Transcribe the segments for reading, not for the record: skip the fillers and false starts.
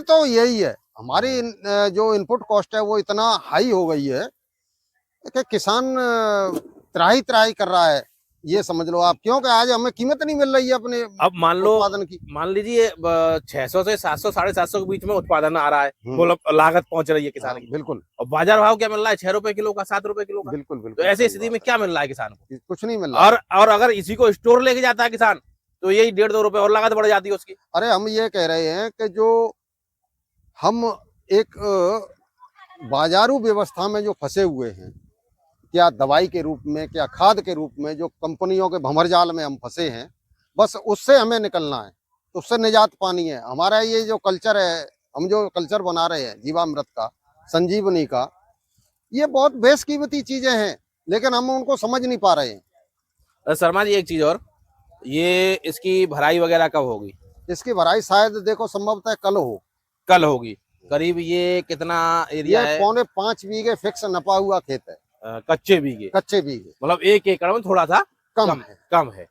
तो यही है, हमारी जो इनपुट कॉस्ट है वो इतना हाई हो गई है कि किसान त्राही त्राही कर रहा है, ये समझ लो आप, क्योंकि आज हमें कीमत नहीं मिल रही है अपने अब उत्पादन की। मान लीजिए 600 से 700 750 के बीच में उत्पादन आ रहा है, मतलब लागत पहुंच रही है किसान की। बिल्कुल। और बाजार भाव क्या मिल रहा है? 6 रुपए किलो का, 7 रुपए किलो का। बिल्कुल तो बिल्कुल। ऐसी स्थिति में क्या मिल रहा है किसान को? कुछ नहीं मिल रहा। और अगर इसी को स्टोर लेके जाता है किसान, तो यही 1.5-2 रुपए और लागत बढ़ जाती है उसकी। अरे हम ये कह रहे हैं कि जो हम एक बाजारू व्यवस्था में जो फंसे हुए हैं, क्या दवाई के रूप में, क्या खाद के रूप में, जो कंपनियों के भंवरजाल में हम फंसे हैं, बस उससे हमें निकलना है, उससे निजात पानी है। हमारा ये जो कल्चर है, हम जो कल्चर बना रहे हैं जीवामृत का, संजीवनी का, ये बहुत बेशकीमती चीजें हैं, लेकिन हम उनको समझ नहीं पा रहे हैं। शर्मा जी, एक चीज और, ये इसकी भराई वगैरह कब होगी? इसकी भराई शायद देखो संभवतः कल होगी। करीब ये कितना एरिया है? 4.25 बीघे फिक्स नपा हुआ खेत है। कच्चे बीघे? कच्चे बीघे, मतलब 1 एकड़ में थोड़ा सा कम है।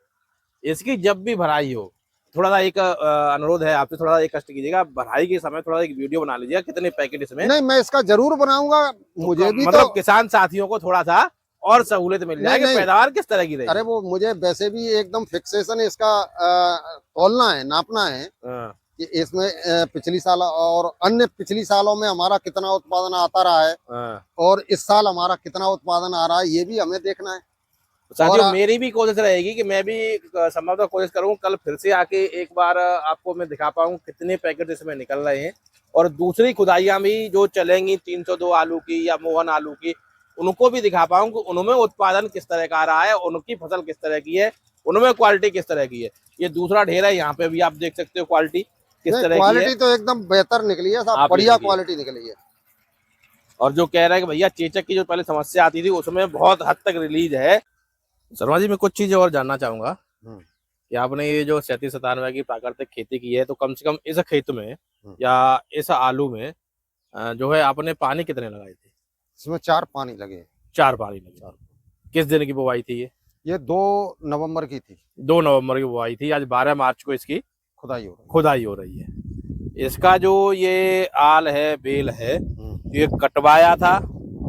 इसकी जब भी भराई हो, थोड़ा सा एक अनुरोध है आपसे, थोड़ा सा एक कष्ट कीजिएगा, भराई के समय थोड़ा एक वीडियो बना लीजिएगा, कितने पैकेट इसमें। नहीं, मैं इसका जरूर बनाऊंगा। मुझे भी मतलब तो किसान साथियों को थोड़ा सा और सहूलियत मिल जाए कि पैदावार किस तरह की रही। अरे वो मुझे वैसे भी एकदम फिक्सेशन इसका तोलना है, नापना है कि इसमें पिछली साल और अन्य पिछली सालों में हमारा कितना उत्पादन आता रहा है और इस साल हमारा कितना उत्पादन आ रहा है, ये भी हमें देखना है। साथियों, मेरी भी कोशिश रहेगी कि मैं भी संभवतः कोशिश करूँ कल फिर से आके एक बार आपको मैं दिखा पाऊँ कितने पैकेट इसमें निकल रहे हैं। और दूसरी खुदाइयाँ भी जो चलेंगी 302 आलू की या मोहन आलू की, उनको भी दिखा पाऊँ कि उनमें उत्पादन किस तरह का आ रहा है, उनकी फसल किस तरह की है, उनमें क्वालिटी किस तरह की है। ये दूसरा ढेर है, यहाँ पे भी आप देख सकते हो क्वालिटी किस तरह की है। क्वालिटी तो एकदम बेहतर निकली है, सब बढ़िया क्वालिटी निकली है। और जो कह रहा है कि भैया चेचक की जो पहले समस्या आती थी उसमें बहुत हद तक रिलीज है। शर्मा जी, मैं कुछ चीजें और जानना चाहूंगा कि आपने ये जो 3797 की प्राकृतिक खेती की है, तो कम से कम इस खेत में या इस आलू में जो है आपने पानी कितने लगाए थे? इसमें 4 पानी लगे। 4 पानी लगे। किस दिन की बुवाई थी ये 2 नवंबर की थी। 2 नवंबर की बुवाई थी। आज 12 मार्च को इसकी खुदाई हो रही है। इसका जो ये आल है, बेल है, ये कटवाया था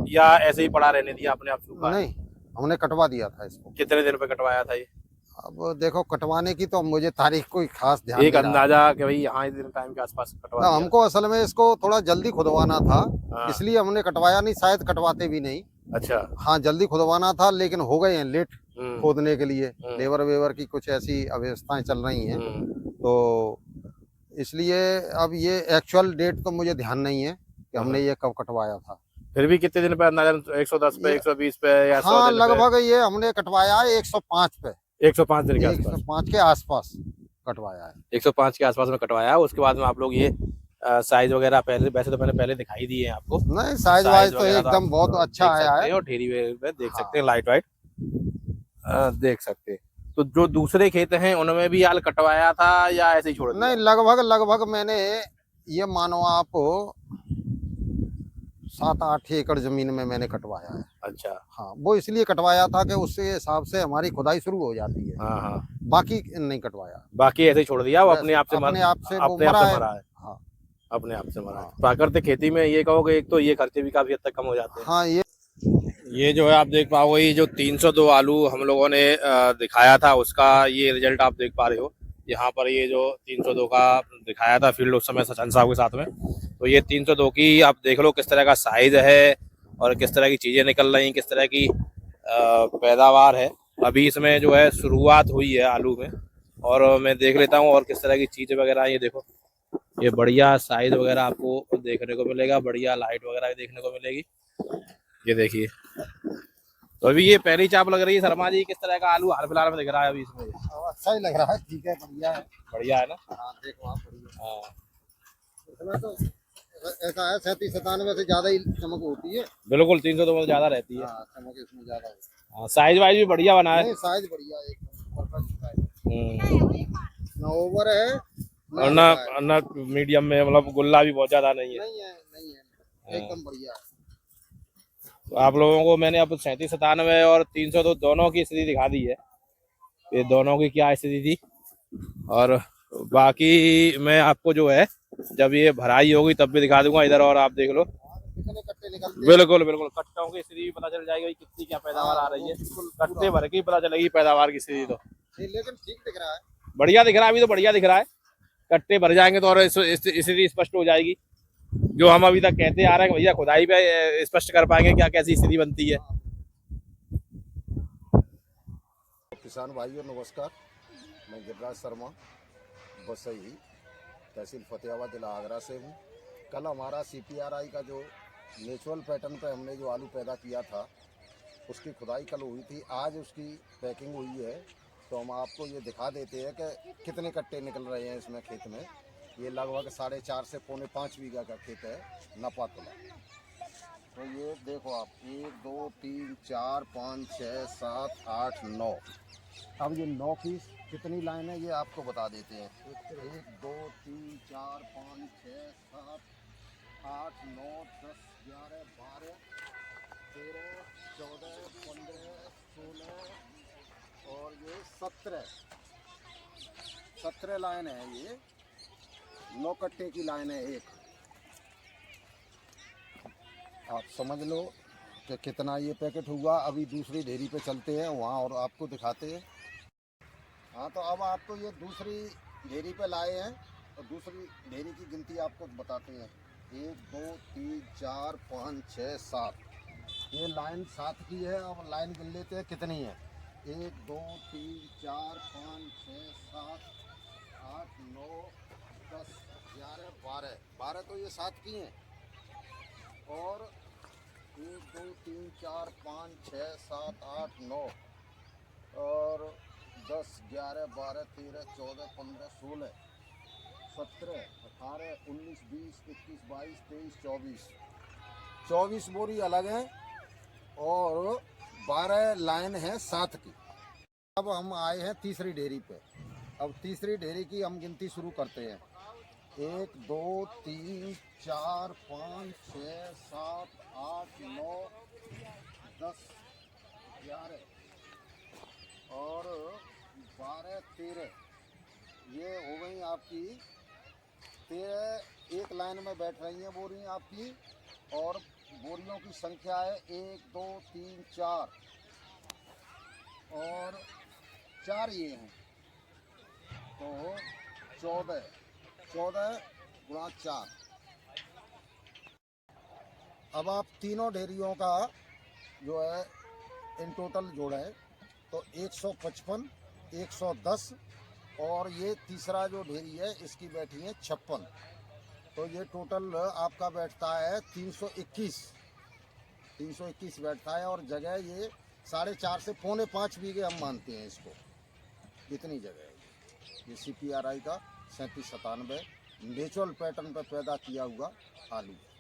या ऐसे ही पड़ा रहने दिया आपने? आप सूखा? नहीं, हमने कटवा दिया था इसको। कितने दिन पे कटवाया था ये? अब देखो, कटवाने की तो मुझे तारीख कोई खास ध्यान एक अंदाजा कि भाई यहाँ इस दिन टाइम के आसपास कटवा दिया। हमको असल में इसको थोड़ा जल्दी खुदवाना था, इसलिए हमने कटवाया नहीं, शायद कटवाते भी नहीं। अच्छा। हाँ, जल्दी खुदवाना था, लेकिन हो गए हैं लेट खोदने के लिए। लेबर वेबर की कुछ ऐसी अव्यवस्थाएं चल रही हैं, तो इसलिए अब ये एक्चुअल डेट तो मुझे ध्यान नहीं है कि हमने ये कब कटवाया था। फिर भी कितने दिन पे अंदाजन? 110 पे, 120 पे या 100 हाँ, दिन लगभग ये हमने कटवाया है 105 पे। 105 दिन के आसपास? 105 के आसपास कटवाया है। 105 के आसपास में कटवाया है। उसके बाद में आप लोग ये साइज वगैरह पहले, वैसे तो मैंने पहले दिखाई दिए हैं आपको। नहीं, साइज वाइज तो एकदम बहुत अच्छा आया है। और ढेरी पे देख सकते हैं, लाइट वाइट देख सकते हैं। तो जो दूसरे खेत हैं उनमें भी आल कटवाया था या ऐसे ही छोड़ दिया? नहीं, लगभग मैंने ये मानो आप 7-8 एकड़ जमीन में मैंने कटवाया है। अच्छा। हाँ, वो इसलिए कटवाया था कि उसके हिसाब से हमारी खुदाई शुरू हो जाती है। हाँ। बाकी नहीं कटवाया, बाकी ऐसे ही छोड़ दिया, वो अपने आप से मरा है। हाँ, अपने आप से मरा है। प्राकृतिक खेती में ये कहोगे, एक तो ये खर्चे भी काफी हद तक कम हो जाते हैं। हाँ, ये जो है आप देख पाओगे, ये जो 302 आलू हम लोगों ने दिखाया था, उसका ये रिजल्ट आप देख पा रहे हो। यहाँ पर ये जो 302 का दिखाया था फील्ड उस समय सचिन साहब के साथ में, तो ये 302 की आप देख लो किस तरह का साइज है और किस तरह की चीजें निकल रही, किस तरह की पैदावार है। अभी इसमें जो है शुरुआत हुई है आलू में, और मैं देख लेता हूँ और किस तरह की चीजें वगैरह। ये देखो, ये बढ़िया साइज वगैरह आपको देखने को मिलेगा, बढ़िया लाइट वगैरह देखने को मिलेगी। ये देखिए, तो अभी ये पहली चाप लग रही है शर्मा जी। किस तरह का आलू हाल फिलहाल में दिख रहा है अभी इसमें? अच्छा ही लग रहा है, ठीक है, बढ़िया है ना? हाँ, देखो आप, बढ़िया। हाँ, इसमें तो ऐसा है 37-97 से ज्यादा ही चमक होती है। बिल्कुल, 302 में ज्यादा रहती है। हाँ, चमक इसमें ज्यादा होती है। हाँ, साइज वाइज भी बढ़िया बना है। साइज बढ़िया है, ना ओवर है और ना मीडियम में, मतलब गुल्ला भी बहुत ज्यादा नहीं है। नहीं है, एकदम बढ़िया है। तो आप लोगों को मैंने अब 3797 और 302 दोनों की स्थिति दिखा दी है। ये दोनों की क्या स्थिति थी और बाकी मैं आपको जो है जब ये भराई होगी तब भी दिखा दूंगा इधर, और आप देख लो। कितने कट्टे निकलते हैं। बिल्कुल बिल्कुल, कट्टों की स्थिति भी पता चल जाएगी भाई कितनी क्या पैदावार आ रही है। बिल्कुल कट्टे भर के ही पता चलेगी पैदावार की स्थिति। तो लेकिन ठीक दिख रहा है। बढ़िया दिख रहा है, अभी तो बढ़िया दिख रहा है। कट्टे भर जाएंगे तो और स्थिति स्पष्ट हो जाएगी। जो हम अभी तक कहते आ रहे हैं कि भैया खुदाई पे स्पष्ट कर पाएंगे क्या कैसी स्थिति बनती है। किसान भाइयों नमस्कार, मैं गिरिराज शर्मा बसई तहसील फतेहाबाद जिला आगरा से हूँ। कल हमारा CPRI का जो नेचुरल पैटर्न पे हमने जो आलू पैदा किया था उसकी खुदाई कल हुई थी। आज उसकी पैकिंग हुई है, तो हम आपको ये दिखा देते हैं कि कितने कट्टे निकल रहे हैं इसमें खेत में। ये लगभग 4.5 से पौने 5 बीघा का खेत है नपा तुला। तो ये देखो आप 1 2 3 4 5 6 7 8 9। अब ये 9 की कितनी लाइन है ये आपको बता देते हैं। 1 2 3 4 5 6 7 8 9 10 11 12 13 14 15 16 और ये 17 लाइन है। ये 9 कट्टे की लाइन है एक। आप समझ लो कि कितना ये पैकेट हुआ। अभी दूसरी ढेरी पे चलते हैं वहाँ और आपको दिखाते हैं। हाँ, तो अब आपको ये दूसरी ढेरी पे लाए हैं और दूसरी ढेरी की गिनती आपको बताते हैं। 1 2 3 4 5 6 7। ये लाइन 7 की है। अब लाइन गिन लेते हैं कितनी है। 1 2 3 4 5 6 7 8 9 10 11 12 तो ये 7 की हैं। और 1 2 3 4 5 6 7 8 9 और 10 11 12 13 14 15 16 17 18 19 20 21 22 23 24 बोरी अलग है और 12 लाइन है 7 की। अब हम आए हैं तीसरी डेयरी पे। अब तीसरी डेयरी की हम गिनती शुरू करते हैं। 1 2 3 4 5 6 7 8 9 10 11 और 12 13। ये हो गई आपकी 13 एक लाइन में बैठ रही हैं बोरी आपकी। और बोरियों की संख्या है 1 2 3 4 और 4 ये हैं। तो 14 गुणा 4। अब आप तीनों डेयरियों का जो है इन टोटल जोड़ें तो 155 110 और ये तीसरा जो डेयरी है इसकी बैठी है 56। तो ये टोटल आपका बैठता है 321 बैठता है। और जगह ये 4.5 से पौने 5 बीघे हम मानते हैं इसको। इतनी जगह है ये CPRI का 3797 नेचुरल पैटर्न पर पैदा किया हुआ आलू है।